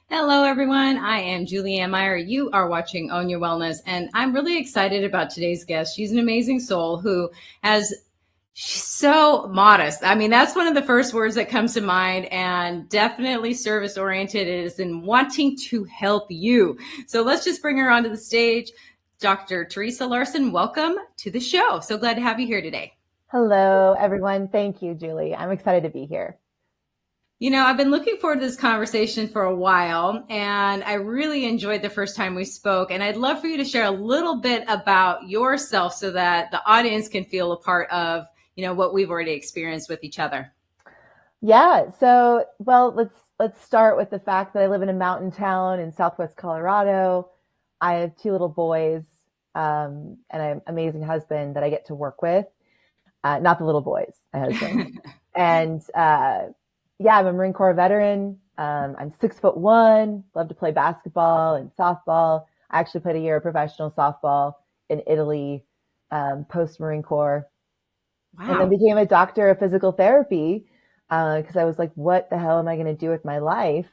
Hello, everyone. I am Julianne Meyer. You are watching Own Your Wellness, and I'm really excited about today's guest. She's an amazing soul who she's so modest. I mean, that's one of the first words that comes to mind, and definitely service oriented is in wanting to help you. So let's just bring her onto the stage. Dr. Theresa Larson, welcome to the show. So glad to have you here today. Hello, everyone. Thank you, Julie. I'm excited to be here. You know, I've been looking forward to this conversation for a while, and I really enjoyed the first time we spoke. And I'd love for you to share a little bit about yourself so that the audience can feel a part of, what we've already experienced with each other. Yeah. So, let's start with the fact that I live in a mountain town in Southwest Colorado. I have 2 little boys, and an amazing husband that I get to work with. Not the little boys, my husband. And, I'm a Marine Corps veteran. I'm 6'1", love to play basketball and softball. I actually played a year of professional softball in Italy, post Marine Corps. Wow. And then became a doctor of physical therapy, because I was like, what the hell am I going to do with my life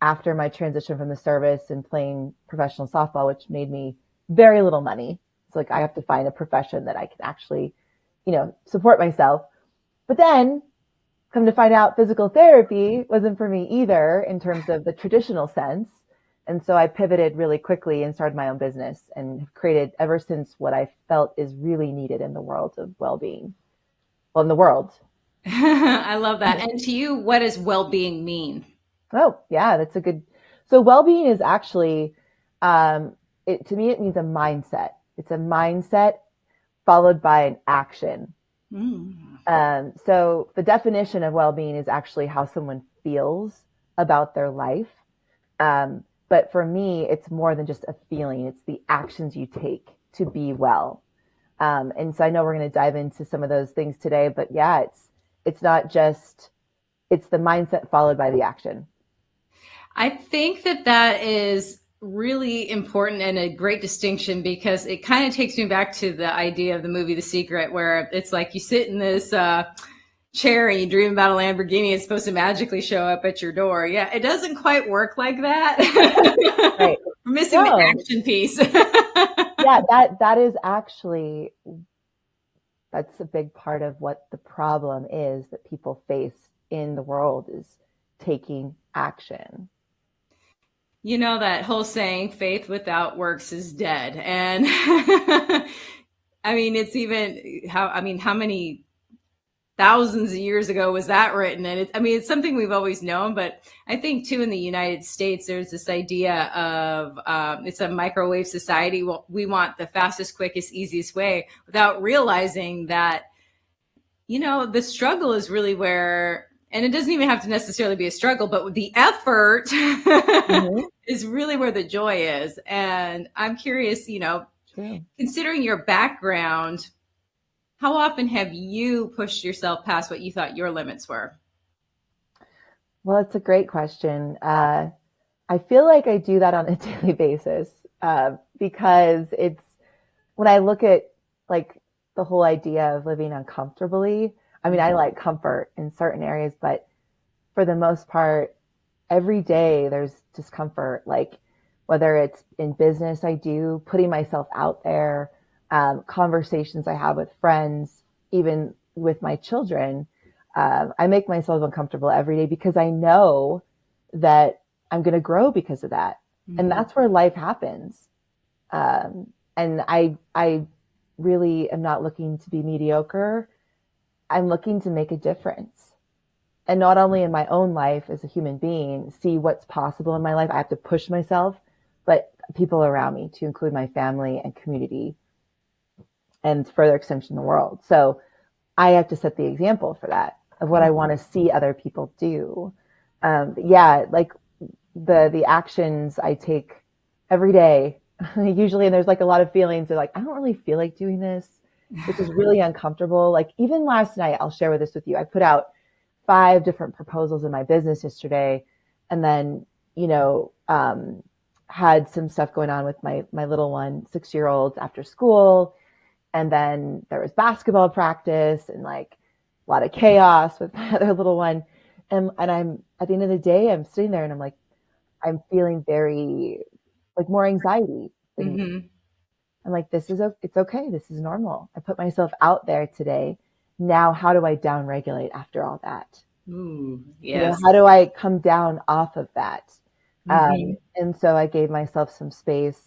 after my transition from the service and playing professional softball, which made me very little money. So like, I have to find a profession that I can actually, support myself. But then come to find out physical therapy wasn't for me either in terms of the traditional sense. And so I pivoted really quickly and started my own business and have created ever since what I felt is really needed in the world of well-being. Well, in the world. I love that. And to you, what does well-being mean? Oh, yeah, that's a good. So well-being is actually, to me, it means a mindset. It's a mindset followed by an action. So the definition of well-being is actually how someone feels about their life. But for me, it's more than just a feeling. It's the actions you take to be well. And so I know we're going to dive into some of those things today, but yeah, it's not just, it's the mindset followed by the action. I think that is really important and a great distinction, because it kind of takes me back to the idea of the movie The Secret, where it's like you sit in this chair and you dream about a Lamborghini. It's supposed to magically show up at your door. Yeah, it doesn't quite work like that. Right. We're missing the action piece. Yeah, that is actually, that's a big part of what the problem is that people face in the world, is taking action. You know that whole saying, faith without works is dead. And I mean, it's even how many thousands of years ago was that written? And it's something we've always known, but I think too, in the United States, there's this idea of, it's a microwave society. We want the fastest, quickest, easiest way, without realizing that, the struggle is really where, and it doesn't even have to necessarily be a struggle, but the effort is really where the joy is. And I'm curious, considering your background, how often have you pushed yourself past what you thought your limits were? Well, it's a great question. I feel like I do that on a daily basis, because it's when I look at like the whole idea of living uncomfortably. I mean, I like comfort in certain areas, but for the most part, every day there's discomfort. Like whether it's in business, I do putting myself out there, conversations I have with friends, even with my children. I make myself uncomfortable every day because I know that I'm going to grow because of that. And Mm-hmm. that's where life happens. And I really am not looking to be mediocre. I'm looking to make a difference. And not only in my own life as a human being, see what's possible in my life. I have to push myself, but people around me, to include my family and community and further extension the world. So I have to set the example for that of what I want to see other people do. Yeah, like the actions I take every day, usually, and there's like a lot of feelings of like, I don't really feel like doing this, which is really uncomfortable. Like even last night, I'll share this with you. I put out 5 different proposals in my business yesterday, and then, had some stuff going on with my little one, 6-year-old, after school. And then there was basketball practice and like a lot of chaos with my other little one. And I'm at the end of the day, I'm sitting there and I'm like, I'm feeling very like more anxiety than me. Mm-hmm. I'm like, it's okay. This is normal. I put myself out there today. Now, how do I down regulate after all that? Ooh, yes. How do I come down off of that? Mm-hmm. And so I gave myself some space.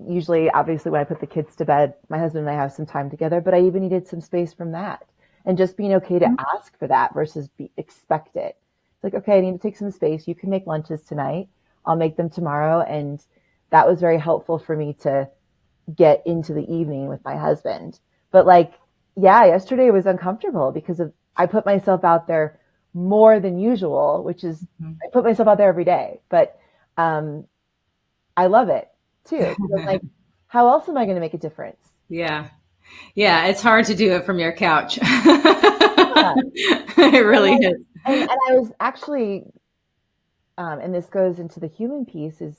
Usually, obviously, when I put the kids to bed, my husband and I have some time together, but I even needed some space from that, and just being okay to ask for that versus expect it. It's like, okay, I need to take some space. You can make lunches tonight. I'll make them tomorrow. And that was very helpful for me to get into the evening with my husband. But like, yeah, yesterday was uncomfortable because I put myself out there more than usual, which is I put myself out there every day, but um, I love it too. Because I'm like, how else am I going to make a difference? Yeah. Yeah. It's hard to do it from your couch. Yeah. It And really like, is. and I was actually, and this goes into the human piece, is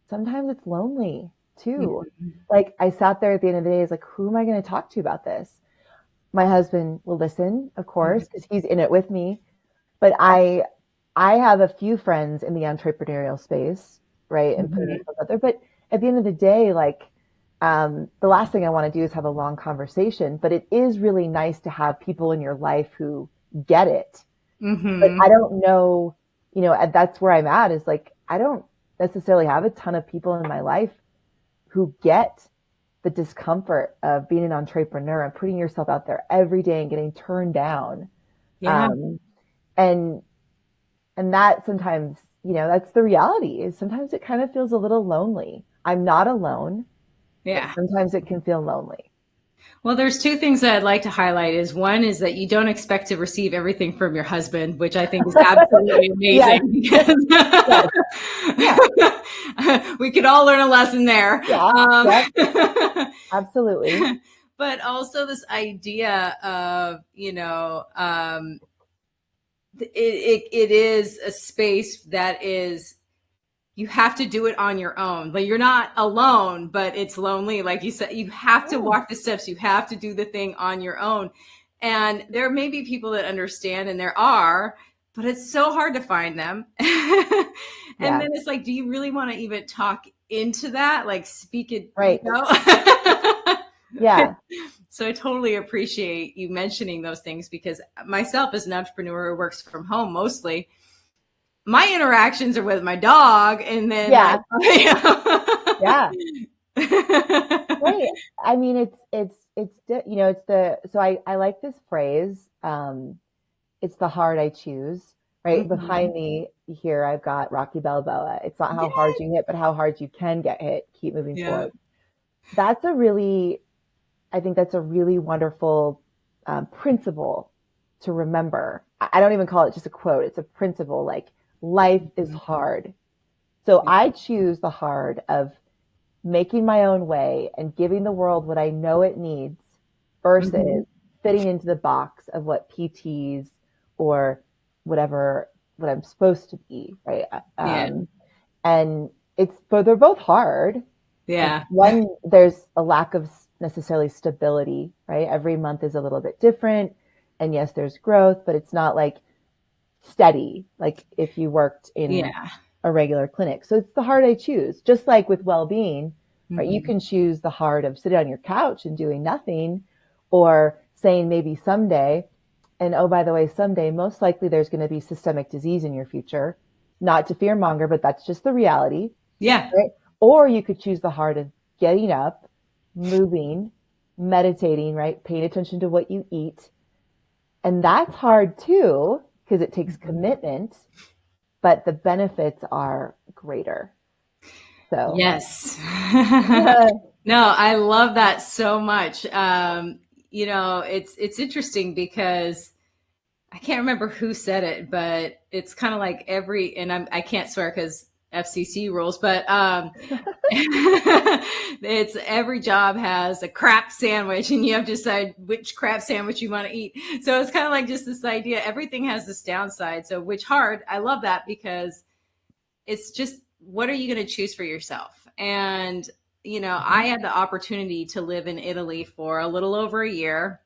sometimes it's lonely too. Like I sat there at the end of the day, is like, who am I going to talk to about this? My husband will listen, of course, because he's in it with me. But I have a few friends in the entrepreneurial space, right, and putting Mm-hmm. myself out there. But at the end of the day, like, the last thing I want to do is have a long conversation. But it is really nice to have people in your life who get it. But Mm-hmm. I don't know, that's where I'm at, is like, I don't necessarily have a ton of people in my life who get the discomfort of being an entrepreneur and putting yourself out there every day and getting turned down. Yeah. Um, and and that sometimes, that's the reality, is sometimes it kind of feels a little lonely. I'm not alone, but Yeah. sometimes it can feel lonely. Well, there's two things that I'd like to highlight. Is one is that you don't expect to receive everything from your husband, which I think is absolutely Yes, amazing because yes, yeah, we could all learn a lesson there. yeah, yep, absolutely. But also this idea of, it is a space that is, you have to do it on your own. Like you're not alone, but it's lonely. Like you said, you have to Yeah, walk the steps. You have to do the thing on your own. And there may be people that understand, and there are, but it's so hard to find them. And yeah, then it's like, do you really want to even talk into that? Like speak it, right. Yeah, So I totally appreciate you mentioning those things because myself as an entrepreneur who works from home mostly, my interactions are with my dog and then like yeah, yeah. Right. I mean, it's so I like this phrase. It's the hard I choose, right? Mhm. Behind me here, I've got Rocky Balboa. It's not how hard you hit, but how hard you can get hit. Keep moving Yeah. forward. I think that's a really wonderful principle to remember. I don't even call it just a quote. It's a principle. Like life is hard. So Yeah. I choose the hard of making my own way and giving the world what I know it needs Mhm. versus fitting into the box of what PTs or whatever, what I'm supposed to be, right? Yeah. And but they're both hard. Like Yeah. one, there's a lack of necessarily stability, right? Every month is a little bit different. And yes, there's growth, but it's not like steady, like if you worked in Yeah. a regular clinic. So it's the hard I choose. Just like with well-being, right? You Hmm. can choose the hard of sitting on your couch and doing nothing, or saying maybe someday, and oh, by the way, someday, most likely there's going to be systemic disease in your future. Not to fearmonger, but that's just the reality, Yeah. right? Or you could choose the hard of getting up, moving, meditating, right? Paying attention to what you eat. And that's hard too, because it takes Mhm. commitment, but the benefits are greater. So, Yes. No, I love that so much. It's interesting because I can't remember who said it, but it's kind of like I can't swear because FCC rules, but it's every job has a crap sandwich and you have to decide which crap sandwich you want to eat. So it's kind of like just this idea, everything has this downside. So which hard, I love that because it's just, what are you going to choose for yourself? And, I had the opportunity to live in Italy for a little over a year.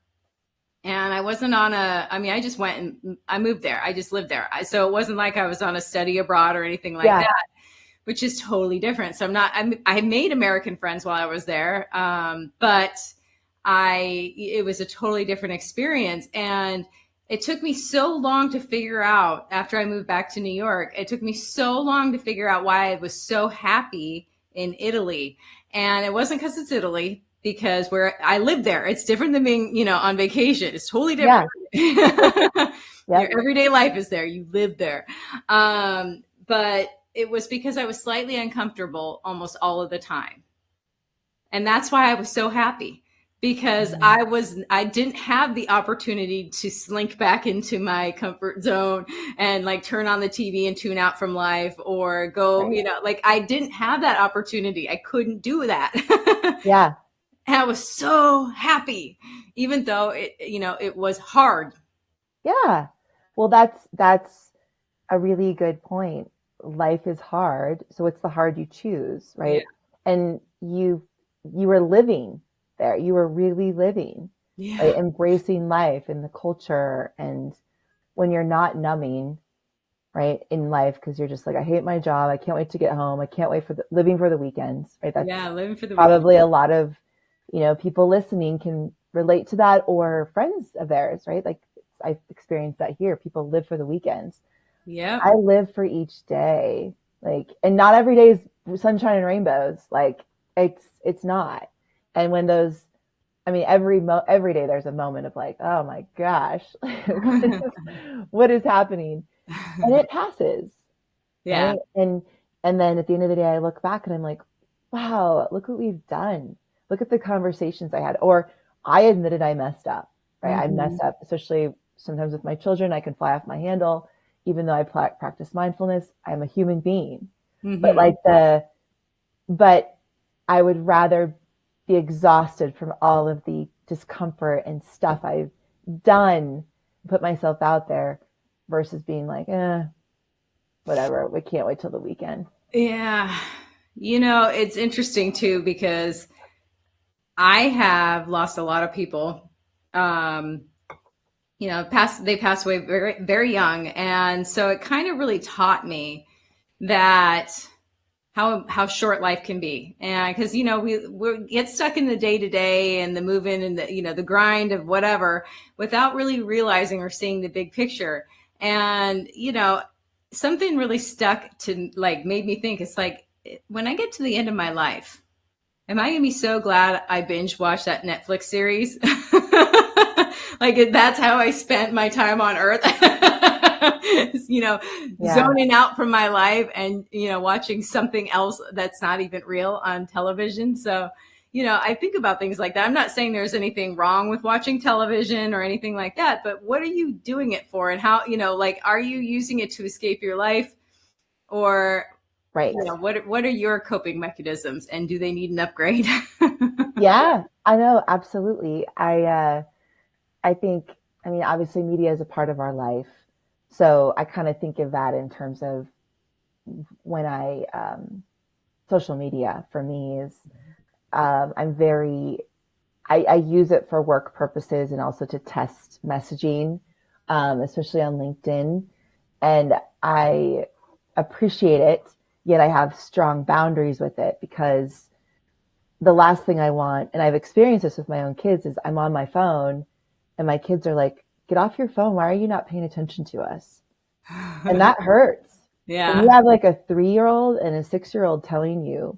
And I wasn't on I just went and I moved there. I just lived there. So it wasn't like I was on a study abroad or anything like yeah, that, which is totally different. So I made American friends while I was there. But it was a totally different experience. And it took me so long to figure out after I moved back to New York, it took me so long to figure out why I was so happy in Italy. And it wasn't because it's Italy, because where I live there, it's different than being, on vacation. It's totally yeah, different. Your yep, everyday life is there. You live there. But it was because I was slightly uncomfortable almost all of the time. And that's why I was so happy, because mm, I didn't have the opportunity to slink back into my comfort zone and like turn on the TV and tune out from life, or go, right, like I didn't have that opportunity. I couldn't do that. yeah, And I was so happy, even though it was hard. yeah. Well, that's a really good point. Life is hard, so it's the hard you choose, Yeah. right? And you were living there. You were really living, Yeah. right? Embracing life and the culture. And when you're not numbing, right, in life, because you're just like, I hate my job. I can't wait to get home. I can't wait for living for the weekends, right? That's Yeah. Living for the weekend. probably a lot of, people listening can relate to that, or friends of theirs, right? Like I've experienced that here. People live for the weekends. Yep. I live for each day. Like, and not every day is sunshine and rainbows. Like it's not. And when those, I mean, every day there's a moment of like, oh my gosh, what is happening? And it passes, Yeah. right? And then at the end of the day, I look back and I'm like, wow, look what we've done. Look at the conversations I had. Or I admitted I messed up, right? I Hmm. messed up, especially sometimes with my children. I can fly off my handle, even though I practice mindfulness. I'm a human being, but Hmm. like but I would rather be exhausted from all of the discomfort and stuff I've done, put myself out there, versus being like, whatever. We can't wait till the weekend. Yeah. It's interesting too, because I have lost a lot of people. Um, they passed away very, very young. And so it kind of really taught me that how short life can be. And because, we get stuck in the day to day and the moving and the grind of whatever, without really realizing or seeing the big picture. And, something really stuck to, like, made me think, it's like, when I get to the end of my life, am I going to be so glad I binge watched that Netflix series? Like, that's how I spent my time on earth. you know, Yeah, Zoning out from my life and, watching something else that's not even real on television. So, I think about things like that. I'm not saying there's anything wrong with watching television or anything like that, but what are you doing it for? And how, like, are you using it to escape your life? Or, right. what are your coping mechanisms, and do they need an upgrade? Yeah, I know, absolutely. I think, I mean, obviously media is a part of our life. So I kind of think of that in terms of when social media for me is, I'm very, I use it for work purposes and also to test messaging, especially on LinkedIn. And I appreciate it, yet I have strong boundaries with it because the last thing I want, and I've experienced this with my own kids, is I'm on my phone and my kids are like, get off your phone. Why are you not paying attention to us? And that hurts. When you Yeah. have like a 3-year-old and a 6-year-old telling you,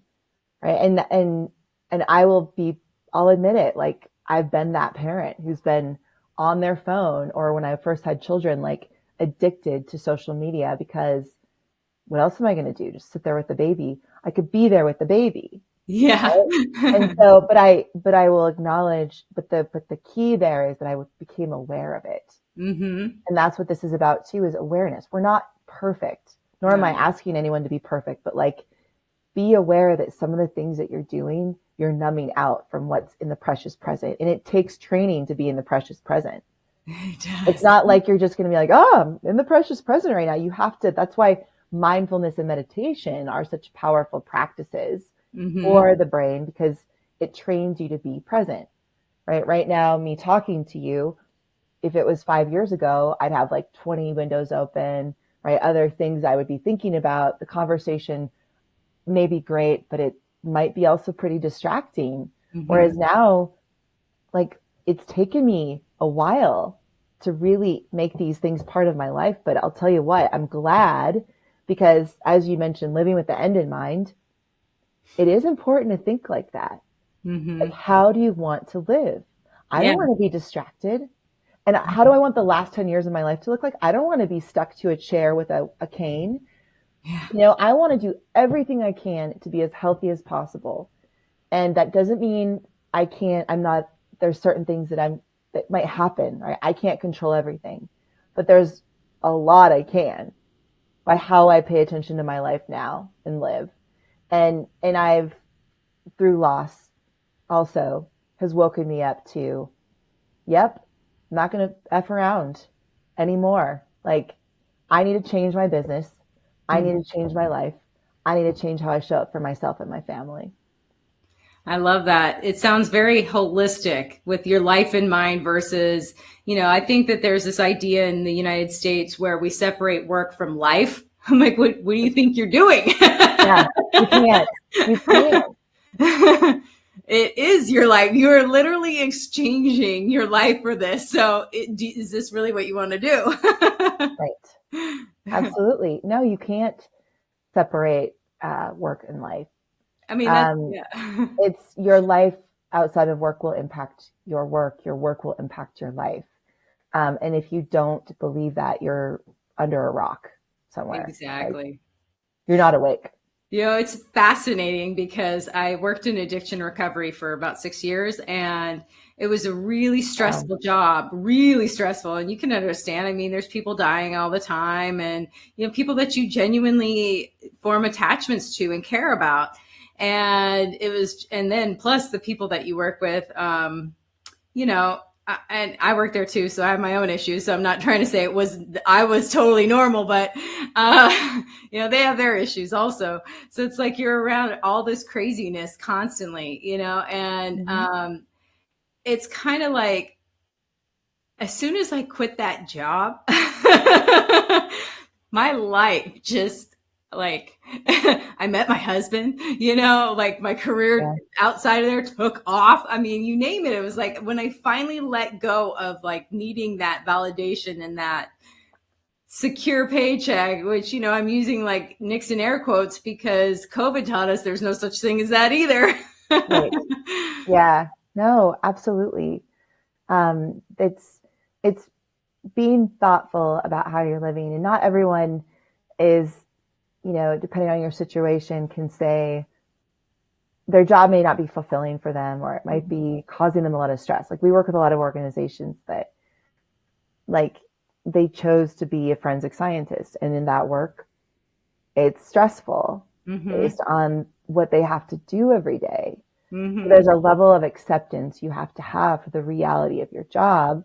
right? And I'll admit it, like I've been that parent who's been on their phone, or when I first had children, like addicted to social media because what else am I going to do? Just sit there with the baby. I could be there with the baby. Yeah. Right? And so, but I will acknowledge, but the key there is that became aware of it. Mm-hmm. And that's what this is about too, is awareness. We're not perfect, nor am I No. asking anyone to be perfect, but like be aware that some of the things that you're doing, you're numbing out from what's in the precious present. And it takes training to be in the precious present. It It's does. not like you're just going to be like, oh, I'm in the precious present right now. You have to, that's why mindfulness and meditation are such powerful practices Mm-hmm. for the brain, because it trains you to be present, right? Right now, me talking to you, if it was 5 years ago, I'd have like 20 windows open, right? Other things I would be thinking about. The conversation may be great, but it might be also pretty distracting. Mm-hmm. Whereas now, like it's taken me a while to really make these things part of my life. But I'll tell you what, I'm glad, because as you mentioned, living with the end in mind, it is important to think like that. Like, Mm-hmm. how do you want to live? I Yeah. don't want to be distracted. And how do I want the last 10 years of my life to look like? I don't want to be stuck to a chair with a cane. Yeah. I want to do everything I can to be as healthy as possible. And that doesn't mean I'm not, there's certain things that might happen, right? I can't control everything, but there's a lot I can by how I pay attention to my life now and live. And I've, through loss also, has woken me up to, yep, I'm not going to F around anymore. Like, I need to change my business. I need to change my life. I need to change how I show up for myself and my family. I love that. It sounds very holistic with your life in mind versus, I think that there's this idea in the United States where we separate work from life. I'm like, what do you think you're doing? Yeah, you can't. You can't. It is your life. You're literally exchanging your life for this. So is this really what you want to do? Right. Absolutely. No, you can't separate work and life. I mean, that's, Um, yeah. it's your life outside of work will impact your work. Your work will impact your life. And if you don't believe that, you're under a rock somewhere. Like Exactly. you're not awake. It's fascinating because I worked in addiction recovery for about 6 years, and it was a really Wow. stressful job, really stressful. And you can understand. I mean, there's people dying all the time, and, people that you genuinely form attachments to and care about. And then plus the people that you work with, you know, and I work there too, so I have my own issues. So I'm not trying to say I was totally normal, but they have their issues also. So it's like you're around all this craziness constantly, and Mm-hmm. it's kind of like as soon as I quit that job, my life just like I met my husband, like my career Yeah. outside of there took off. I mean, you name it. It was like when I finally let go of like needing that validation and that secure paycheck, which, I'm using like Nixon air quotes because COVID taught us there's no such thing as that either. Right. Yeah. No, absolutely. It's being thoughtful about how you're living, and not everyone is, depending on your situation, can say their job may not be fulfilling for them, or it might be causing them a lot of stress. Like we work with a lot of organizations that, like, they chose to be a forensic scientist, and in that work, it's stressful Mm-hmm. based on what they have to do every day. So Mm-hmm. there's a level of acceptance you have to have for the reality of your job,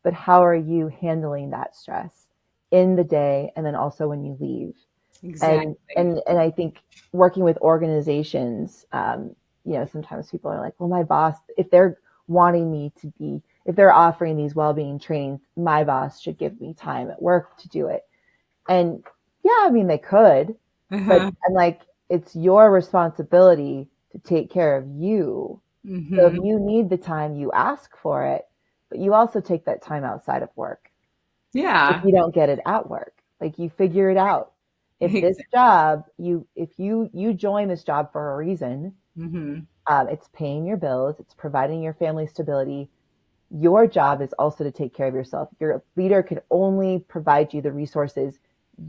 but how are you handling that stress in the day and then also when you leave? Exactly. And I think working with organizations, sometimes people are like, well, my boss, if they're wanting me to be, if they're offering these well-being trainings, my boss should give me time at work to do it. And yeah, I mean, they could, but Uh-huh. I'm like, it's your responsibility to take care of you. So if Hmm. you need the time, you ask for it, but you also take that time outside of work. If Yeah. you don't get it at work, like you figure it out. If this job, if you join this job for a reason, Hmm. it's paying your bills, it's providing your family stability. Your job is also to take care of yourself. Your leader can only provide you the resources.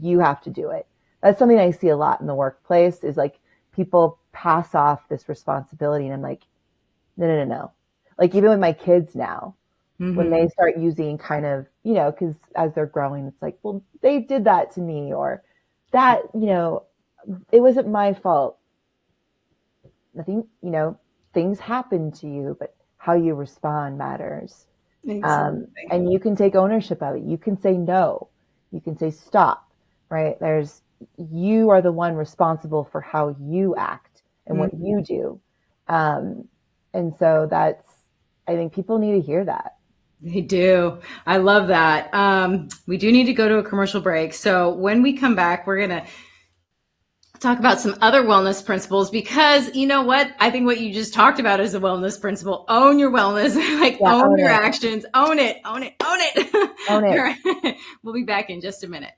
You have to do it. That's something I see a lot in the workplace is like people pass off this responsibility. And I'm like, no, no, no, no. Like even with my kids now, when Hmm. they start using kind of, because as they're growing, it's like, well, they did that to me or that, it wasn't my fault. Nothing, things happen to you, but how you respond matters. Exactly. And you can take ownership of it. You can say no. You can say stop, right? You are the one responsible for how you act and what you do. Um, and so I think people need to hear that. They do. I love that. We do need to go to a commercial break. So when we come back, we're going to talk about some other wellness principles because you know what? I think what you just talked about is a wellness principle. Own your wellness, like Yeah, own own your it. actions, own it, own it, own it. Own All it. right. We'll be back in just a minute.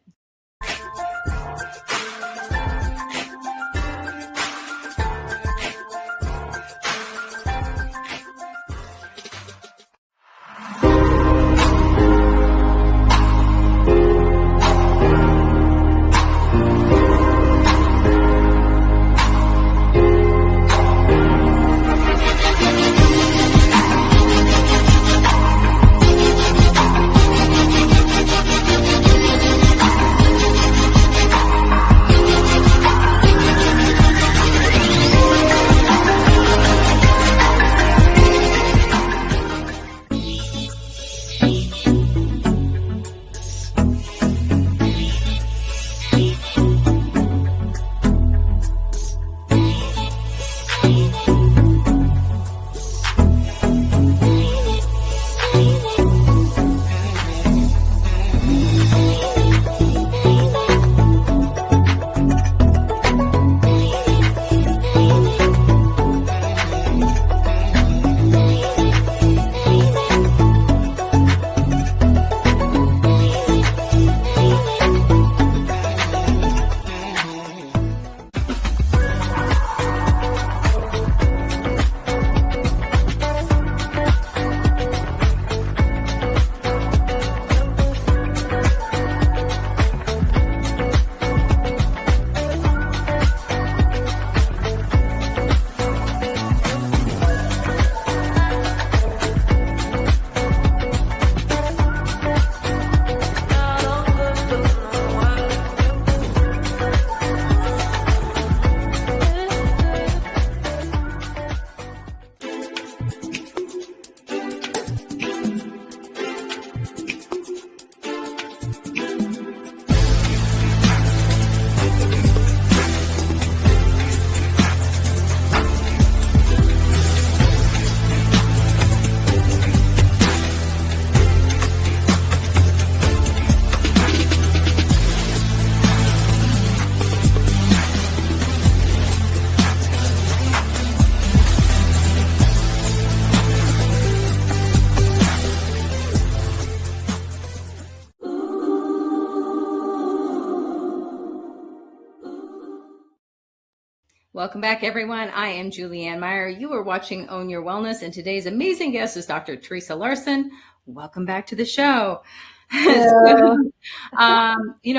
Welcome back, everyone. I am Julianne Meyer. You are watching Own Your Wellness, and today's amazing guest is Dr. Theresa Larson. Welcome back to the show. Hello.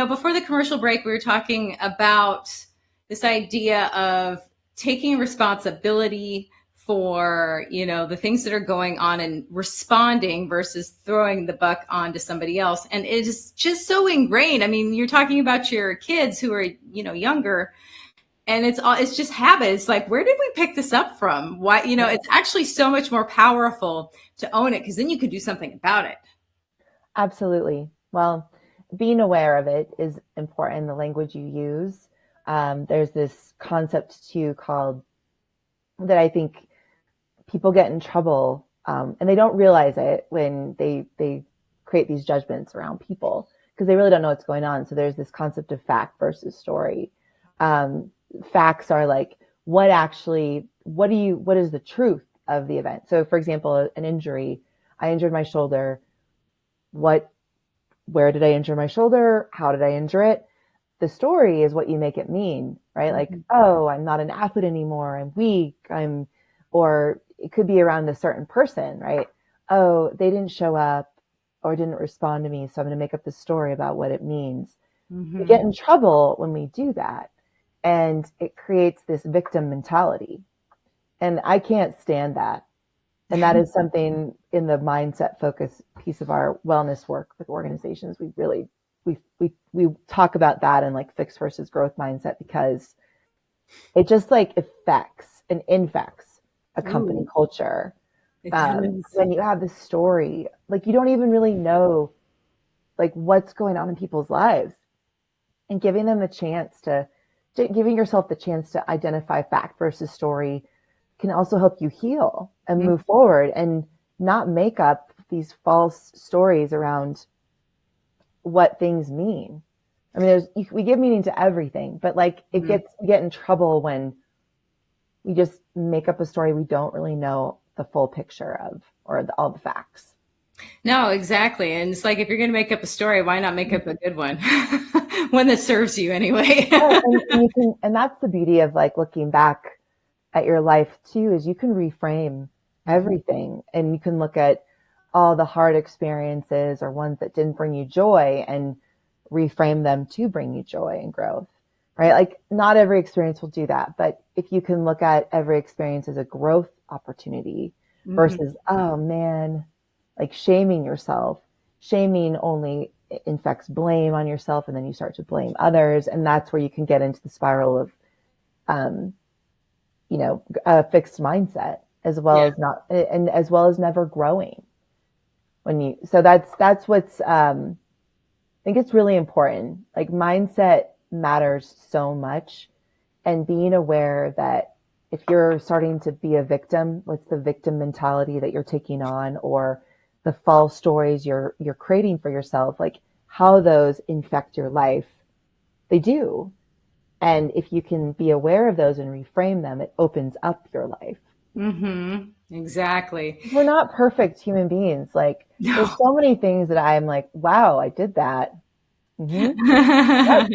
Before the commercial break, we were talking about this idea of taking responsibility for, the things that are going on and responding versus throwing the buck onto somebody else. And it is just so ingrained. I mean, you're talking about your kids who are, younger, and it's just habit. It's like, where did we pick this up from? Why, it's actually so much more powerful to own it because then you could do something about it. Absolutely. Well, being aware of it is important, the language you use. There's this concept too called that I think people get in trouble, and they don't realize it when they create these judgments around people because they really don't know what's going on. So there's this concept of fact versus story. Um, Facts are like what is the truth of the event. So for example, an injury, I injured my shoulder. What Where did I injure my shoulder? How did I injure it? The story is what you make it mean, right? Like, Mm-hmm. oh, I'm not an athlete anymore. I'm weak. Or it could be around a certain person, right? Oh, they didn't show up or didn't respond to me. So I'm going to make up this story about what it means. We Mm-hmm. get in trouble when we do that. And it creates this victim mentality. And I can't stand that. And that is something in the mindset focus piece of our wellness work with organizations. We really, we talk about that in like fixed versus growth mindset because it just like affects and infects a company Ooh, culture. it does. When you have this story, like you don't even really know like what's going on in people's lives, and giving them the chance to giving yourself the chance to identify fact versus story can also help you heal and move forward and not make up these false stories around what things mean. I mean, we give meaning to everything, but like Mhm. we get in trouble when we just make up a story we don't really know the full picture of or all the facts. No, exactly. And it's like if you're going to make up a story, why not make up a good one? One that serves you anyway. Right. And you can, and that's the beauty of like looking back at your life too, is you can reframe everything and you can look at all the hard experiences or ones that didn't bring you joy and reframe them to bring you joy and growth, right? Like not every experience will do that, but if you can look at every experience as a growth opportunity Mhm. versus, oh man, like shaming yourself, shaming only infects blame on yourself and then you start to blame others. And that's where you can get into the spiral of, um, a fixed mindset as well Yeah. as not, and as well as never growing so that's what's, I think it's really important. Like mindset matters so much, and being aware that if you're starting to be a victim, what's the victim mentality that you're taking on or the false stories you're creating for yourself, like how those infect your life. They do. And if you can be aware of those and reframe them, it opens up your life. Exactly. We're not perfect human beings. Like there's No. so many things that I'm like, wow, I did that. Hmm. Yep.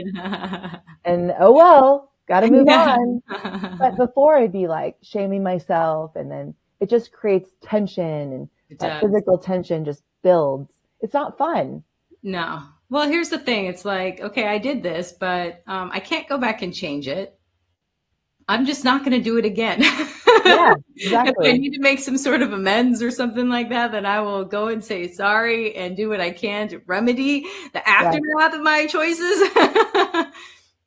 And oh well, got to move Yeah. on. But before I'd be like shaming myself, and then it just creates tension, and It that does. physical tension just builds. It's not fun. No. Well, here's the thing. It's like, okay, I did this, but I can't go back and change it. I'm just not going to do it again. Yeah, If I exactly. need to make some sort of amends or something like that, then I will go and say sorry and do what I can to remedy the Yeah, aftermath of my choices. yeah,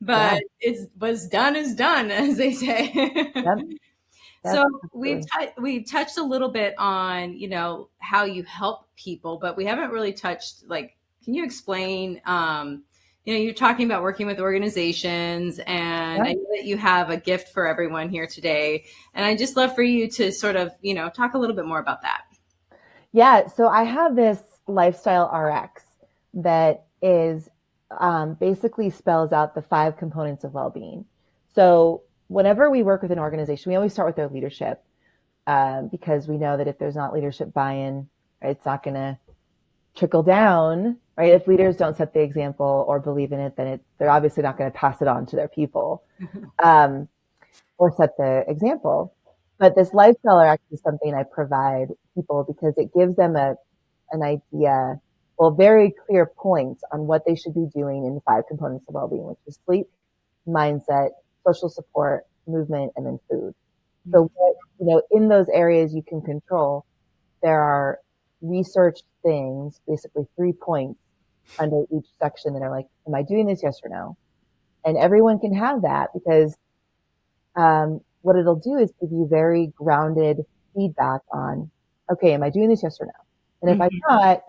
But it's what's done is done, as they say. yep, So yep, absolutely. we've touched a little bit on how you help people, but we haven't really touched like can you explain you're talking about working with organizations, and I Yep. know that you have a gift for everyone here today, and I just love for you to sort of talk a little bit more about that. Yeah, so I have this lifestyle RX that is basically spells out the 5 components of well-being. So whenever we work with an organization, we always start with their leadership, because we know that if there's not leadership buy-in, right, it's not going to trickle down, right? If leaders don't set the example or believe in it, then they're obviously not going to pass it on to their people, um, or set the example. But this lifestyle RX is something I provide people because it gives them an idea, well, very clear points on what they should be doing in the 5 components of well-being, which is sleep, mindset, social support, movement, and then food. So, in those areas you can control, there are research things, basically 3 points under each section that are like, am I doing this? Yes or no? And everyone can have that because what it'll do is give you very grounded feedback on, okay, am I doing this? Yes or no? And if I'm Mhm. not,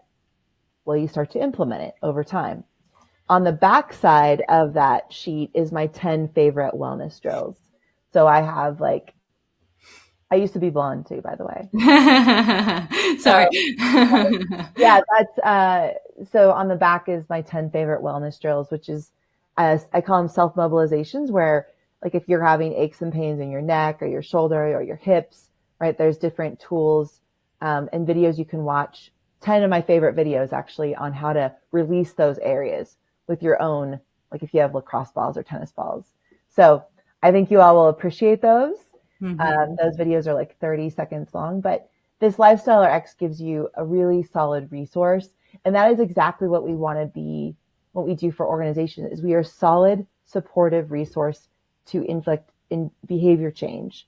well, you start to implement it over time. On the back side of that sheet is my 10 favorite wellness drills. So I have like, I used to be blonde too, by the way. Sorry. So yeah, that's so on the back is my 10 favorite wellness drills, which is I call them self mobilizations, where like if you're having aches and pains in your neck or your shoulder or your hips, right? There's different tools and videos you can watch. 10 of my favorite videos actually on how to release those areas with your own, like if you have lacrosse balls or tennis balls. So I think you all will appreciate those. Mhm. Those videos are like 30 seconds long, but this Lifestyle RX gives you a really solid resource. And that is exactly what we want to be, what we do for organizations is we are a solid, supportive resource to inflict in behavior change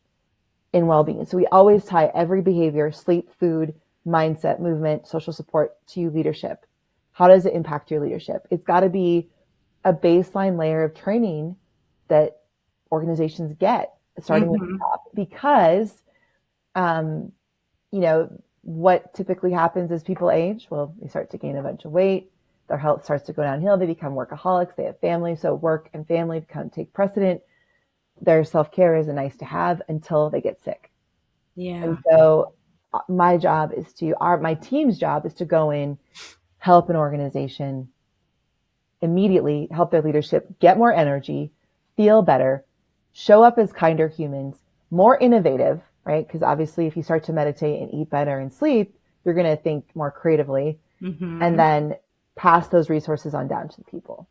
in well-being. So we always tie every behavior, sleep, food, mindset, movement, social support to leadership. How does it impact your leadership? It's got to be a baseline layer of training that organizations get, starting with the Mhm. top, because um, you know, what typically happens as people age, well, they start to gain a bunch of weight, their health starts to go downhill, they become workaholics, they have families, so work and family take precedent. Their self-care is a nice to have until they get sick. And Yeah. so my job is to, my team's job is to go in, help an organization immediately, help their leadership get more energy, feel better, show up as kinder humans, more innovative, right? Because obviously, if you start to meditate and eat better and sleep, you're going to think more creatively, and Mhm. then pass those resources on down to the people.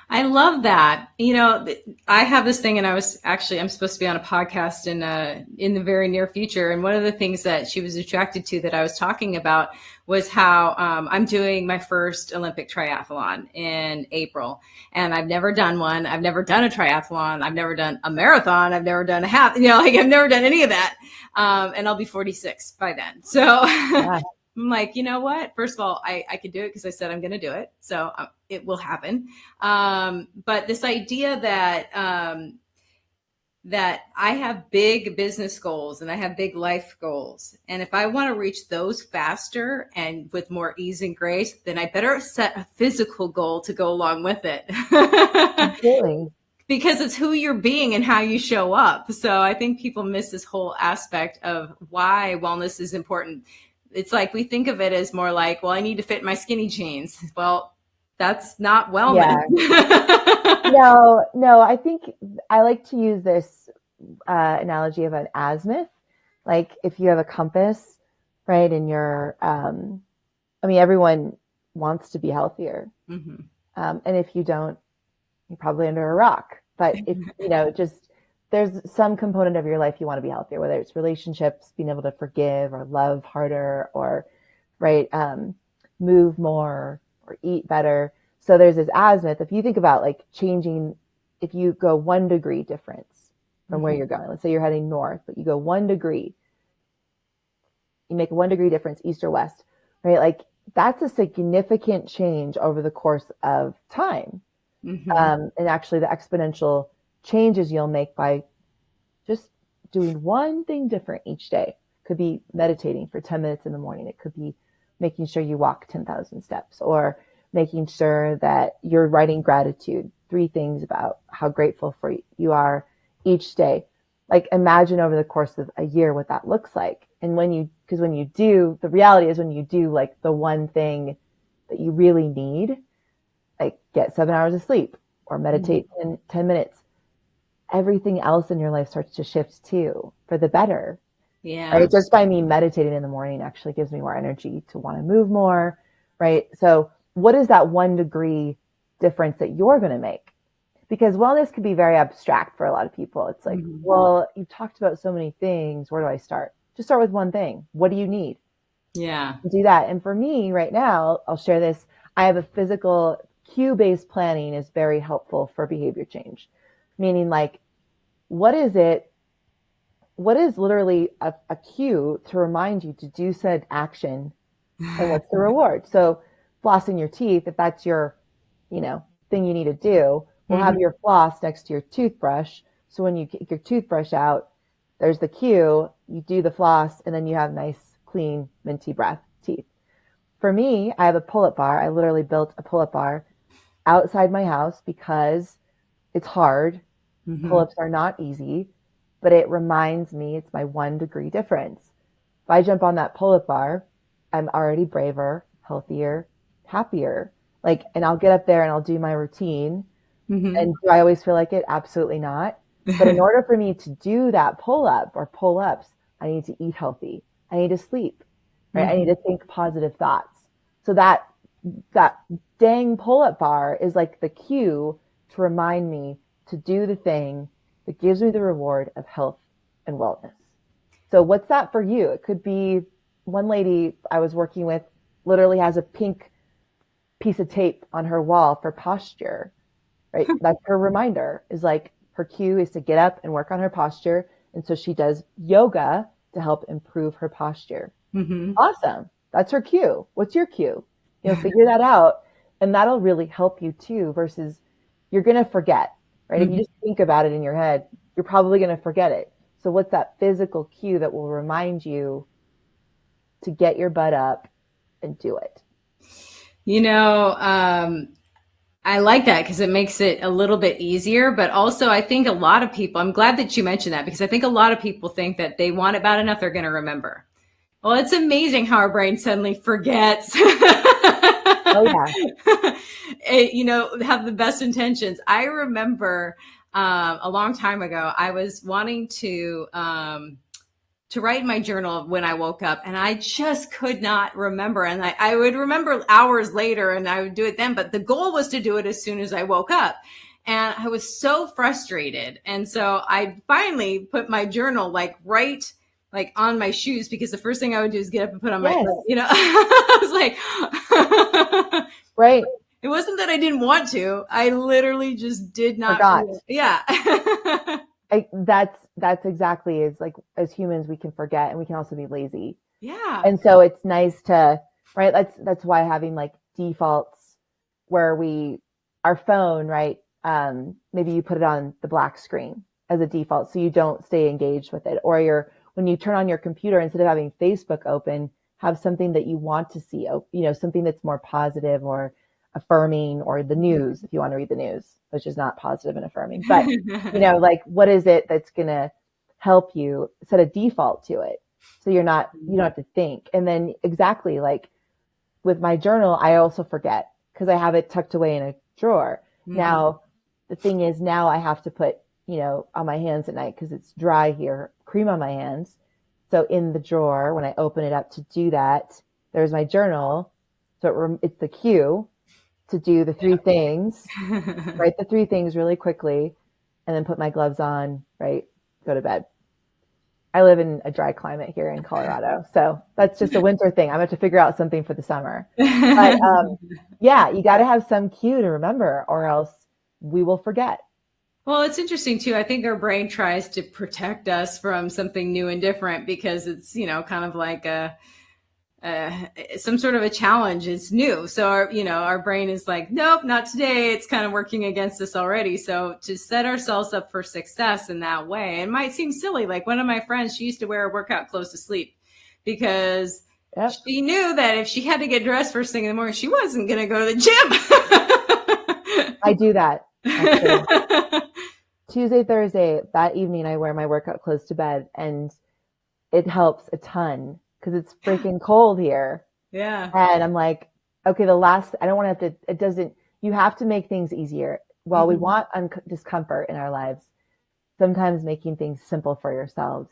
I love that. I have this thing, and I'm supposed to be on a podcast in the very near future. And one of the things that she was attracted to that I was talking about was how I'm doing my first Olympic triathlon in April, and I've never done one. I've never done a triathlon. I've never done a marathon. I've never done a half. Like I've never done any of that. And I'll be 46 by then. So Yeah. I'm like, you know what? First of all, I could do it because I said I'm going to do it. So it will happen. But this idea that I have big business goals and I have big life goals. And if I want to reach those faster and with more ease and grace, then I better set a physical goal to go along with it. Absolutely. Because it's who you're being and how you show up. So I think people miss this whole aspect of why wellness is important. It's like we think of it as more like, well, I need to fit my skinny jeans. Well, that's not wellness. Yeah. No, no, I think I like to use this analogy of an azimuth. Like if you have a compass, right, and you're, I mean, everyone wants to be healthier. Mhm. And if you don't, you're probably under a rock. But if, just there's some component of your life you want to be healthier, whether it's relationships, being able to forgive or love harder or, right, move more or eat better. So there's this azimuth. If you think about like changing, if you go 1 degree difference from where you're Mhm. going, let's say you're heading north, but you go 1 degree, you make a 1 degree difference east or west, right? Like that's a significant change over the course of time. Mhm. And actually, the exponential changes you'll make by just doing one thing different each day. Could be meditating for 10 minutes in the morning. It could be making sure you walk 10,000 steps or making sure that you're writing gratitude, 3 things about how grateful for you are each day. Like imagine over the course of a year what that looks like. And because when you do, the reality is when you do like the one thing that you really need, like get 7 hours of sleep or meditate Mhm. in 10 minutes, everything else in your life starts to shift too for the better, Yeah. right? Just by me meditating in the morning actually gives me more energy to want to move more, right? So what is that 1 degree difference that you're going to make? Because wellness can be very abstract for a lot of people. It's like, Mhm. well, you've talked about so many things. Where do I start? Just start with one thing. What do you need? Yeah. Do that. And for me right now, I'll share this. I have a physical cue-based planning is very helpful for behavior change. Meaning like, what is it? What is literally a cue to remind you to do said action and what's the reward? So flossing your teeth, if that's your, thing you need to do, we'll have Mhm. your floss next to your toothbrush. So when you get your toothbrush out, there's the cue, you do the floss, and then you have nice, clean, minty breath teeth. For me, I have a pull-up bar. I literally built a pull-up bar outside my house because it's hard. Mm-hmm. Pull-ups are not easy, but it reminds me it's my 1 degree difference. If I jump on that pull-up bar, I'm already braver, healthier, happier. Like, and I'll get up there and I'll do my routine. Mm-hmm. And do I always feel like it? Absolutely not. But in order for me to do that pull-up or pull-ups, I need to eat healthy. I need to sleep, right? I need Mm-hmm. to think positive thoughts. So that dang pull-up bar is like the cue to remind me to do the thing that gives me the reward of health and wellness. So what's that for you? It could be one lady I was working with literally has a pink piece of tape on her wall for posture, right? That's her reminder, is like her cue is to get up and work on her posture. And so she does yoga to help improve her posture. Mm-hmm. Awesome. That's her cue. What's your cue? Figure that out. And that'll really help you too, versus you're going to forget, right? If you Mm-hmm. just think about it in your head, you're probably going to forget it. So what's that physical cue that will remind you to get your butt up and do it? You know, I like that because it makes it a little bit easier. But also, I think a lot of people, I'm glad that you mentioned that because I think a lot of people think that they want it bad enough, they're going to remember. Well, it's amazing how our brain suddenly forgets. Oh yeah. Have the best intentions. I remember a long time ago, I was wanting to write in my journal when I woke up, and I just could not remember. And I would remember hours later, and I would do it then. But the goal was to do it as soon as I woke up. And I was so frustrated. And so I finally put my journal like on my shoes because the first thing I would do is get up and put on my, Yes. I was like, Right. it wasn't that I didn't want to. I literally just did not. Forgot. Yeah. That's exactly, is like, as humans we can forget and we can also be lazy. Yeah. And so it's nice to, right, that's why having like defaults where our phone, right, maybe you put it on the black screen as a default so you don't stay engaged with it, or when you turn on your computer, instead of having Facebook open, have something that you want to see, something that's more positive or affirming, or the news if you want to read the news, which is not positive and affirming, but like, what is it that's going to help you set a default to it, so you don't have to think. And then exactly like with my journal, I also forget because I have it tucked away in a drawer. Mm-hmm. Now the thing is, now I have to put on my hands at night because it's dry here, cream on my hands. So in the drawer, when I open it up to do that, there's my journal. So it's the cue to do the 3 things, write the 3 things really quickly, and then put my gloves on, right? Go to bed. I live in a dry climate here in Colorado, so that's just a winter thing. I'm gonna have to figure out something for the summer. But yeah, you got to have some cue to remember, or else we will forget. Well, it's interesting too. I think our brain tries to protect us from something new and different because it's, kind of like some sort of a challenge. It's new. So our brain is like, nope, not today. It's kind of working against us already. So to set ourselves up for success in that way, it might seem silly. Like one of my friends, she used to wear workout clothes to sleep because Yep. she knew that if she had to get dressed first thing in the morning, she wasn't going to go to the gym. I do that actually. Tuesday, Thursday, that evening, I wear my workout clothes to bed, and it helps a ton because it's freaking cold here. Yeah. And I'm like, okay, I don't want to have to, you have to make things easier. While we want discomfort in our lives, sometimes making things simple for yourselves,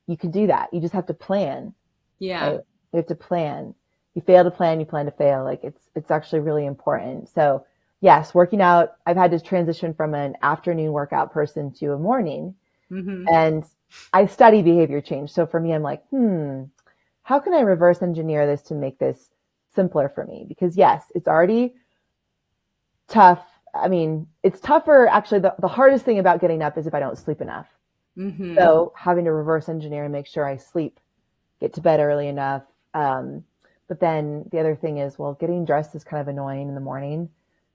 you can do that. You just have to plan. Yeah. Right? You have to plan. You fail to plan, you plan to fail. Like it's actually really important. So yes, working out, I've had to transition from an afternoon workout person to a morning. Mm-hmm. And I study behavior change. So for me, I'm like, how can I reverse engineer this to make this simpler for me? Because yes, it's already tough. I mean, it's tougher. Actually, the hardest thing about getting up is if I don't sleep enough. Mm-hmm. So having to reverse engineer and make sure I sleep, get to bed early enough. But then the other thing is, well, getting dressed is kind of annoying in the morning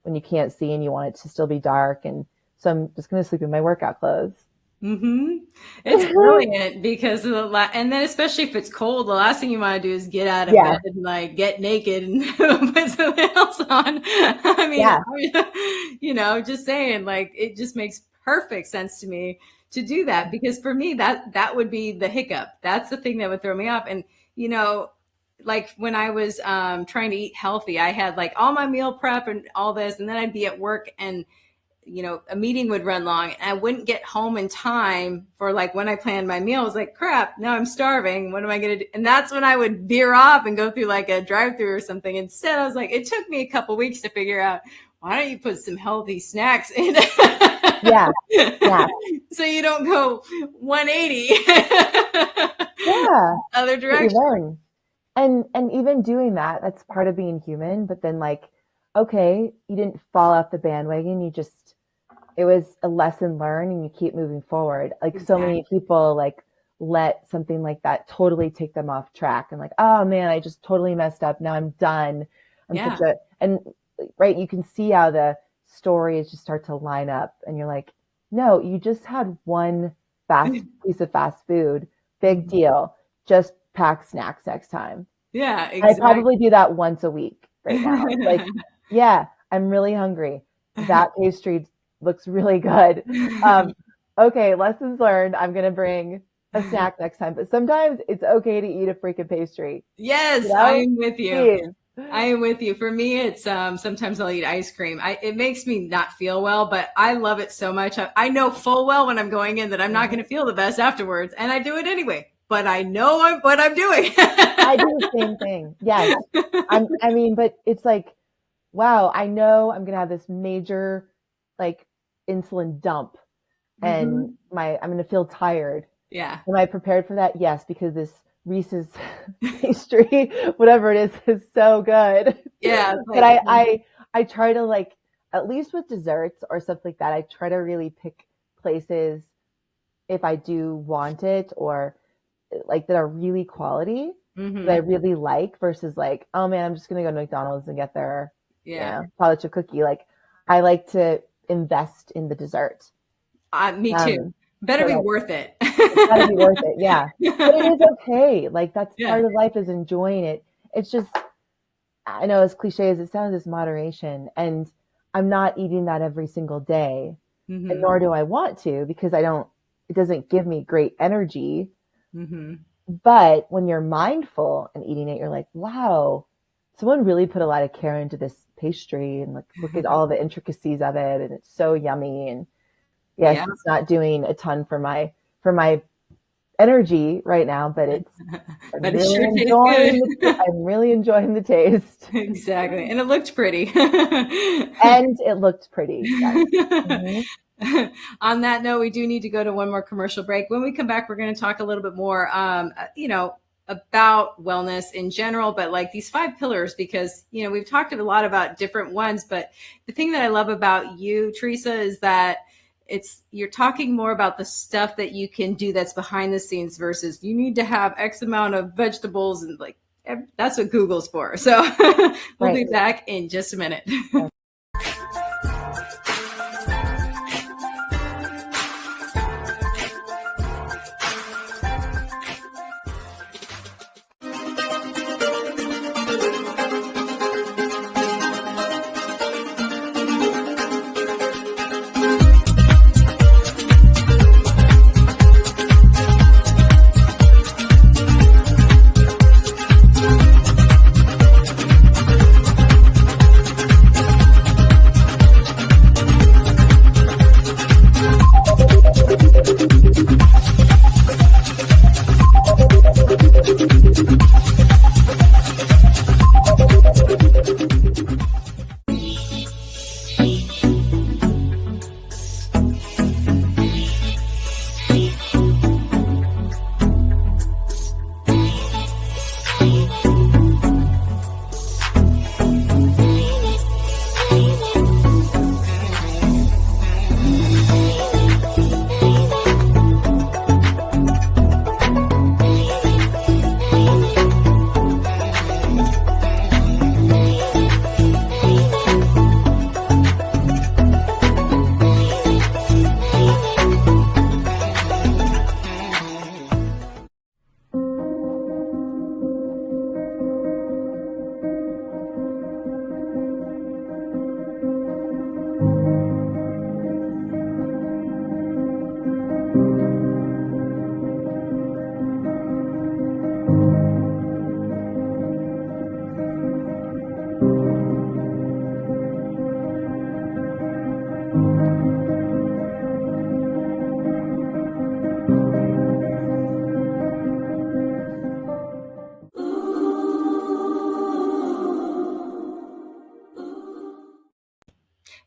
when you can't see and you want it to still be dark. And so I'm just going to sleep in my workout clothes. Mm-hmm. It's brilliant because of and then especially if it's cold, the last thing you want to do is get out of Yeah, bed and like get naked and put something else on. I mean, yeah, just saying, like it just makes perfect sense to me to do that because for me that would be the hiccup. That's the thing that would throw me off. And you know, like when I was trying to eat healthy, I had like all my meal prep and all this, and then I'd be at work and a meeting would run long and I wouldn't get home in time for like when I planned my meal. I was like, crap, now I'm starving. What am I going to do? And that's when I would veer off and go through like a drive through or something. Instead, I was like, it took me a couple weeks to figure out, why don't you put some healthy snacks in? yeah, yeah, So you don't go 180 yeah. other But you direction. learn. And even doing that, that's part of being human. But then like, okay, you didn't fall off the bandwagon. You just it was a lesson learned and you keep moving forward. Like so Exactly. many people like let something like that totally take them off track and like, oh man, I just totally messed up. Now I'm done. I'm Yeah. such a, and right, you can see how the stories just start to line up and you're like, no, you just had one fast piece of fast food. Big deal. Just pack snacks next time. Yeah, I exactly. probably do that once a week right now. It's like, yeah, I'm really hungry. That pastry looks really good. Um, okay, lessons learned. I'm gonna bring a snack next time. But sometimes it's okay to eat a freaking pastry. You Yes, I know? am with you. Please. I am with you. For me, it's sometimes I'll eat ice cream. It makes me not feel well, but I love it so much. I know full well when I'm going in that I'm not going to feel the best afterwards, and I do it anyway. But I know what I'm doing. I do the same thing. Yes. I mean, but it's like, wow, I know I'm gonna have this major like insulin dump and Hmm. I'm gonna feel tired. Yeah, Am I prepared for that? Yes, because this Reese's pastry, whatever it is so good. yeah. It's But like, I try to like at least with desserts or stuff like that, I try to really pick places if I do want it or like that are really quality that I hmm, really like versus like, oh man, I'm just gonna go to McDonald's and get their, yeah. chocolate chip cookie. Like I like to invest in the dessert. Me too. Um, Better so be like worth it. it's got to be worth it. Yeah. But it is okay. Like that's Yeah. part of life is enjoying it. It's just, I know as cliche as it sounds, is moderation. And I'm not eating that every single day. And Hmm. nor do I want to because it doesn't give me great energy. Hmm. But when you're mindful and eating it, you're like, wow, someone really put a lot of care into this pastry and like look at all the intricacies of it. And it's so yummy. And yes, Yeah. it's not doing a ton for my energy right now, but But it sure tastes good. I'm really enjoying the taste. Exactly. And it looked pretty. And it looked pretty. Yes. Hmm. On that note, we do need to go to one more commercial break. When we come back, we're going to talk a little bit more, about wellness in general, but like these 5 pillars, because, we've talked a lot about different ones, but the thing that I love about you, Theresa, is that you're talking more about the stuff that you can do that's behind the scenes versus you need to have X amount of vegetables and like that's what Google's for. So we'll Right. be back in just a minute.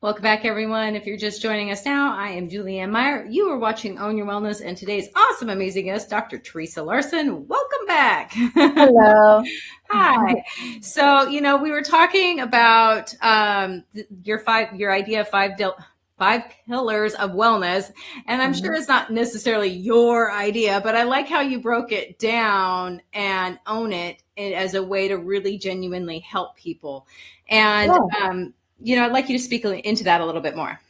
Welcome back, everyone. If you're just joining us now, I am Julianne Meyer. You are watching Own Your Wellness, and today's awesome, amazing guest, Dr. Theresa Larson. Welcome back. Hello. Hi. So, we were talking about your idea of five pillars of wellness, and I'm sure it's not necessarily your idea, but I like how you broke it down and own it as a way to really genuinely help people. And Yeah. I'd like you to speak into that a little bit more.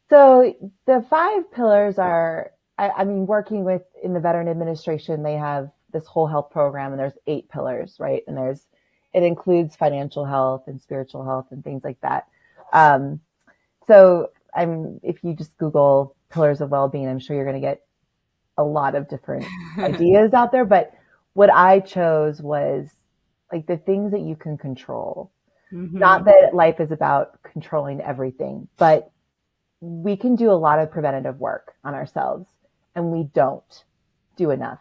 So the five pillars are, I mean, working with in the Veteran Administration, they have this whole health program and there's 8 pillars, right? And it includes financial health and spiritual health and things like that. Um, if you just Google pillars of well-being, I'm sure you're going to get a lot of different ideas out there. But what I chose was like the things that you can control. Mm-hmm. Not that life is about controlling everything, but we can do a lot of preventative work on ourselves and we don't do enough.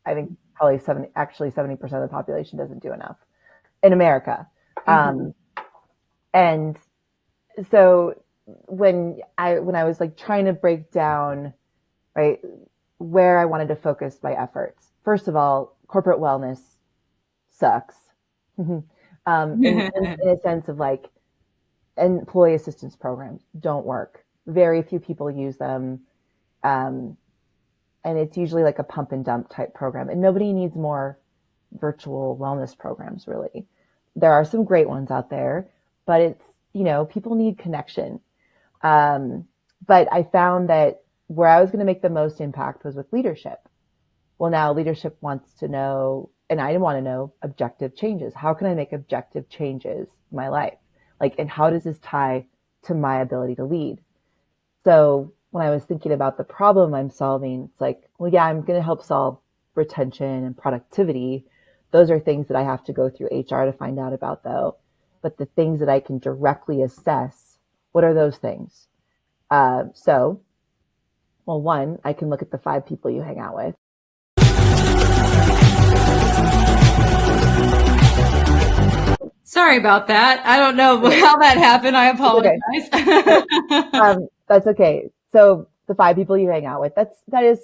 I think probably 70% of the population doesn't do enough in America. Mm-hmm. And so when I was like trying to break down, right, where I wanted to focus my efforts, first of all, corporate wellness sucks. in a sense of like, employee assistance programs don't work. Very few people use them. And it's usually like a pump and dump type program. And nobody needs more virtual wellness programs, really. There are some great ones out there, but it's, people need connection. But I found that where I was going to make the most impact was with leadership. Well, now leadership wants to know, and I want to know, objective changes. How can I make objective changes in my life? And how does this tie to my ability to lead? So when I was thinking about the problem I'm solving, it's like, well, yeah, I'm going to help solve retention and productivity. Those are things that I have to go through HR to find out about, though. But the things that I can directly assess, what are those things? One, I can look at the 5 people you hang out with. Sorry about that. I don't know how that happened. I apologize. That's okay. So the 5 people you hang out with, that is,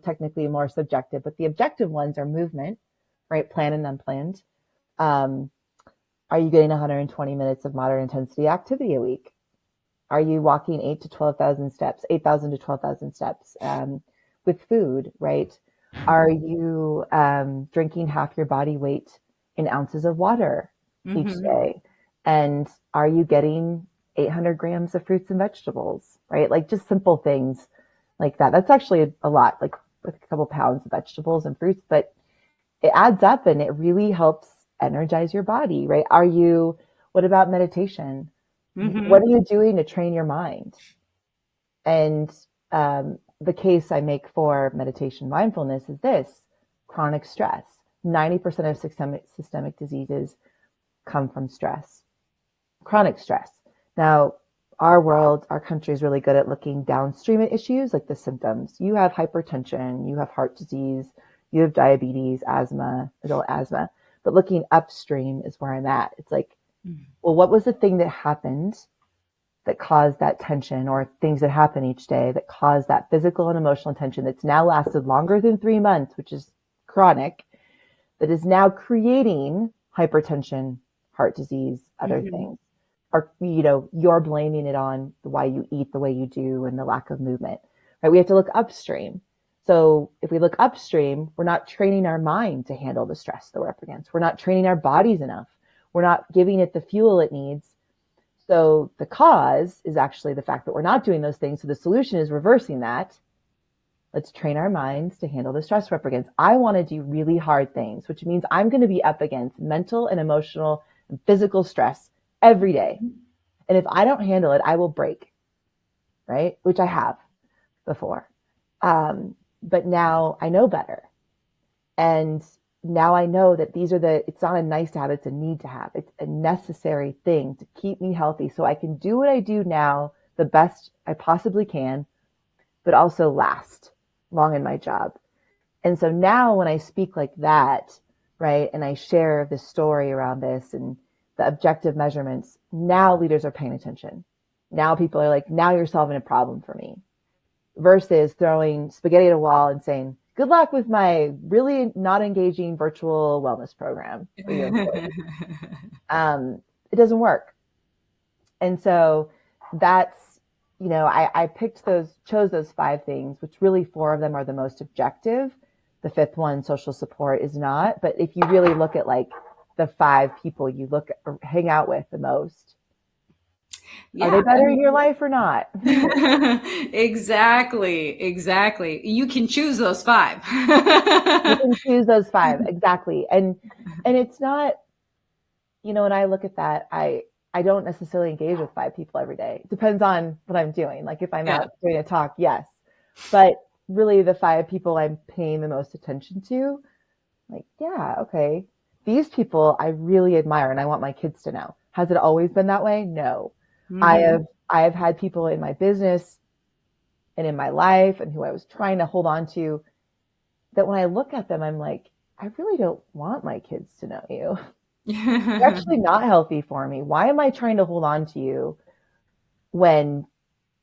technically more subjective, but the objective ones are movement, right? Planned and unplanned. Are you getting 120 minutes of moderate intensity activity a week? Are you walking 8,000 to 12,000 steps, 8,000 to 12,000 steps, with food, right? Are you, drinking half your body weight in ounces of water each day? And are you getting 800 grams of fruits and vegetables, right? Like just simple things like that. That's actually a lot, like with a couple pounds of vegetables and fruits, but it adds up and it really helps energize your body, right? What about meditation? What are you doing to train your mind? And the case I make for meditation mindfulness is this: chronic stress. 90% of systemic diseases come from stress, chronic stress. Now, our country is really good at looking downstream at issues like the symptoms. You have hypertension, you have heart disease, you have diabetes, asthma, but looking upstream is where I'm at. It's like, well, what was the thing that happened that caused that tension, or things that happen each day that cause that physical and emotional tension that's now lasted longer than 3 months, which is chronic, that is now creating hypertension, heart disease, other things? Or, you're blaming it on why you eat the way you do and the lack of movement, right? We have to look upstream. So if we look upstream, we're not training our mind to handle the stress that we're up against. We're not training our bodies enough. We're not giving it the fuel it needs. So the cause is actually the fact that we're not doing those things. So the solution is reversing that. Let's train our minds to handle the stress we're up against. I want to do really hard things, which means I'm going to be up against mental and emotional and physical stress every day. And if I don't handle it, I will break, right? Which I have before. But now I know better. And now I know that it's not a nice to have, it's a need to have. It's a necessary thing to keep me healthy so I can do what I do now the best I possibly can, but also last long in my job. And so now when I speak like that, right, and I share this story around this and the objective measurements, now leaders are paying attention. Now people are like, now you're solving a problem for me, versus throwing spaghetti at a wall and saying, good luck with my really not engaging virtual wellness program for your employees. It doesn't work. And so that's, I chose those 5 things, which really 4 of them are the most objective. The 5th one, social support, is not. But if you really look at like the 5 people you look or hang out with the most, are they better in your life or not? Exactly. You can choose those 5. You can choose those 5. Exactly. And it's not, when I look at that, I don't necessarily engage with 5 people every day. It depends on what I'm doing. Like if I'm out doing a talk, yes. But really the 5 people I'm paying the most attention to, like, yeah, okay. These people I really admire and I want my kids to know. Has it always been that way? No. Mm-hmm. I have had people in my business and in my life and who I was trying to hold on to that when I look at them, I'm like, I really don't want my kids to know you. You're actually not healthy for me. Why am I trying to hold on to you when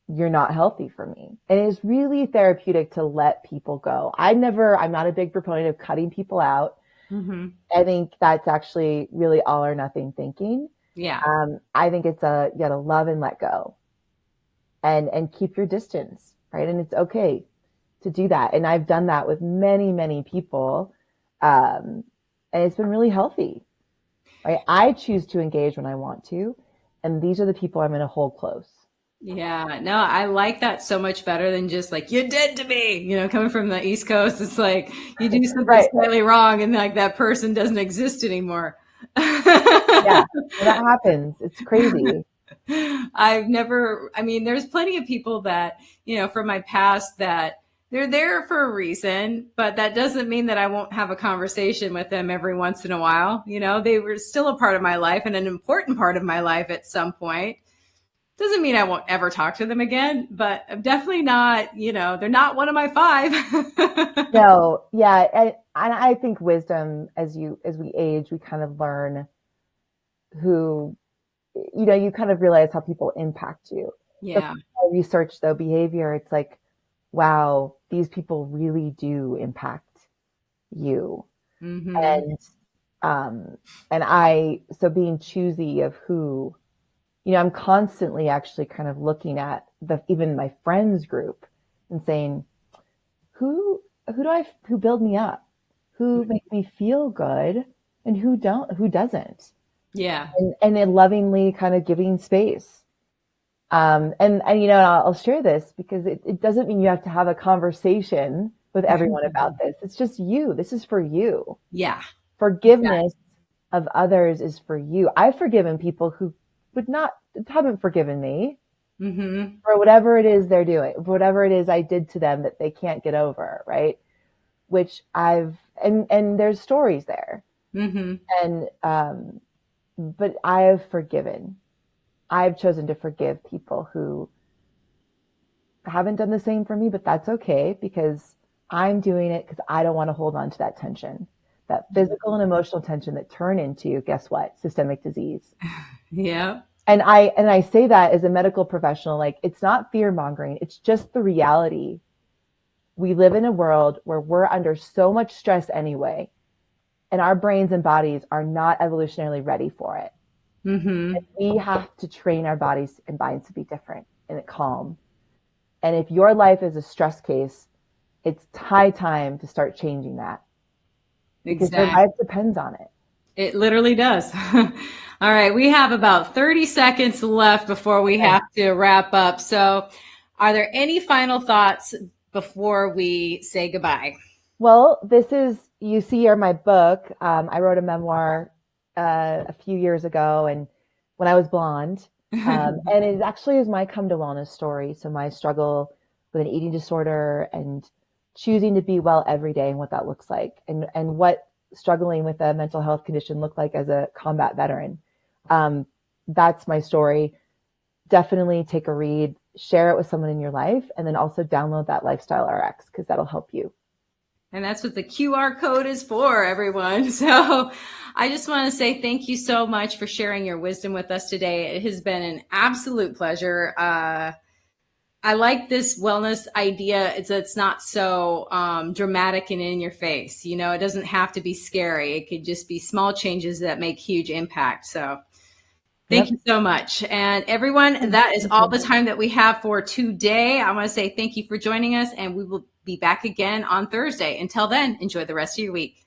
you're not healthy for me? And it's really therapeutic to let people go. I'm not a big proponent of cutting people out. Mm-hmm. I think that's actually really all or nothing thinking. Yeah. I think it's you gotta love and let go and keep your distance, right? And it's okay to do that. And I've done that with many, many people. And it's been really healthy, right? I choose to engage when I want to. And these are the people I'm going to hold close. Yeah, no, I like that so much better than just like, you're dead to me. Coming from the East Coast, it's like you do something slightly wrong and like that person doesn't exist anymore. Yeah, well, that happens. It's crazy. There's plenty of people that, from my past that they're there for a reason, but that doesn't mean that I won't have a conversation with them every once in a while. They were still a part of my life and an important part of my life at some point. Doesn't mean I won't ever talk to them again, but I'm definitely not, they're not one of my 5. No, yeah. And I think wisdom, as we age, we kind of learn who, you kind of realize how people impact you. Yeah. So research though behavior, it's like, wow, these people really do impact you. Mm-hmm. So being choosy of who, I'm constantly actually kind of looking at even my friends group and saying, who build me up, who make me feel good, and who doesn't. Yeah. And then lovingly kind of giving space. And I'll share this because it doesn't mean you have to have a conversation with everyone about this. It's just you. This is for you. Yeah. Forgiveness of others is for you. I've forgiven people who haven't forgiven me for whatever it is they're doing, whatever it is I did to them that they can't get over, right? Which and there's stories there. And, but I have forgiven. I've chosen to forgive people who haven't done the same for me, but that's okay because I'm doing it because I don't want to hold on to that tension, that physical and emotional tension that turn into, guess what? Systemic disease. Yeah. And I say that as a medical professional, like it's not fear mongering. It's just the reality. We live in a world where we're under so much stress anyway, and our brains and bodies are not evolutionarily ready for it. And we have to train our bodies and minds to be different and calm. And if your life is a stress case, it's high time to start changing that. Because your life depends on it. It literally does. All right. We have about 30 seconds left before we have to wrap up. So are there any final thoughts before we say goodbye? Well, you see here my book. I wrote a memoir a few years ago and when I was blonde. And it actually is my come to wellness story. So my struggle with an eating disorder and choosing to be well every day and what that looks like and what struggling with a mental health condition looked like as a combat veteran. That's my story. Definitely take a read, share it with someone in your life, and then also download that Lifestyle RX because that'll help you. And that's what the QR code is for, everyone. So I just want to say thank you so much for sharing your wisdom with us today. It has been an absolute pleasure. I like this wellness idea. It's not so dramatic and in your face. You know, it doesn't have to be scary. It could just be small changes that make huge impact. So thank Yep. you so much. And everyone, that is Thank all you. the time that we have for today. I want to say thank you for joining us, and we will be back again on Thursday. Until then, enjoy the rest of your week.